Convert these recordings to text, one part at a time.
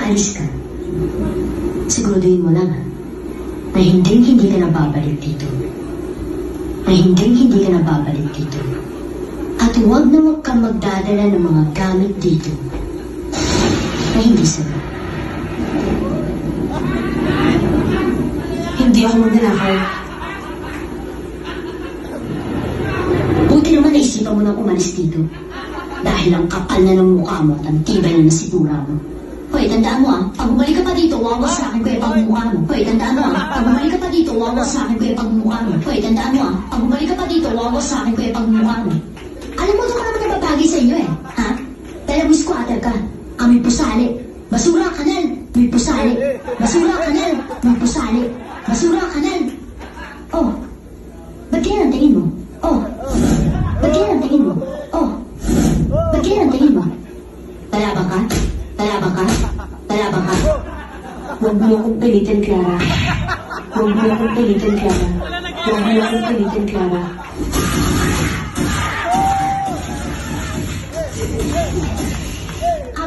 aalis ka, siguraduhin mo lang na hindi ka na babalik dito. Na hindi ka na babalik dito. At huwag kang magdadala ng mga gamit dito na hindi sa'yo. Hindi ako magnanakaw. Buti naman naisipan mo nang umalis dito. Dahil ang kapal na ng mukha mo at ang tibay na nasigura mo. Hoy, tandaan mo pag bumalik ka pa dito, wawa sa akin ko yung pagmumukha mo. Hoy, tandaan mo pag bumalik ka pa dito, wawa sa akin ko yung pagmumukha mo. Hoy, tandaan mo pag bumalik ka pa dito, wawa sa akin ko yung pagmumukha mo. Alam mo, doon ka naman nababagay sa inyo ha? Dahil mo squatter ka, may pusali. Basura kanal, may pusali. Basura kanal, may pusali. Basura kanal. Oh, ba't kaya ang tingin mo? Oh, ba't kaya ang tingin mo? Oh, ba't kaya ang tingin mo? Talabang ka? Talabang ka? Talabang ka? Huwag mo akong pilitin, Clara. Huwag mo akong pilitin, Clara. Huwag mo akong pilitin, Clara.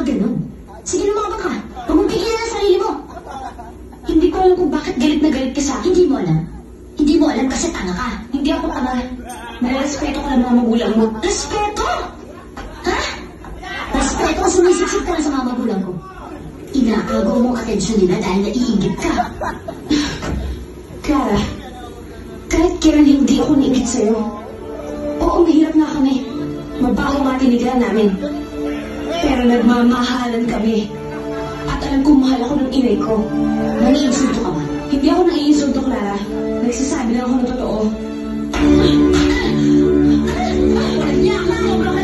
Ganun. Sige na mga baka. Huwag mong pigilan ang sarili mo. Hindi ko alam kung bakit galit na galit ka sa akin. Hindi mo alam. Hindi mo alam kasi tanga ka. Hindi ako tanga. Nalarespeto ko lang mga magulang mo. Respeto? Ha? Respeto ang sumisiksik ka lang sa mga magulang ko. Inaagaw mo ang atensyon nila dahil naiingit ka. Clara, kahit kailan hindi ako niingit sa'yo. Oo, mahirap na kami. Mabaho nga tinigilan namin. Pero nagmamahalan kami. At alam kong mahal ako ng inay ko. Nangiinsulto ka ba? Hindi ako nangiinsulto, Clara. Nagsasabi lang ako ng totoo. Kanya ka!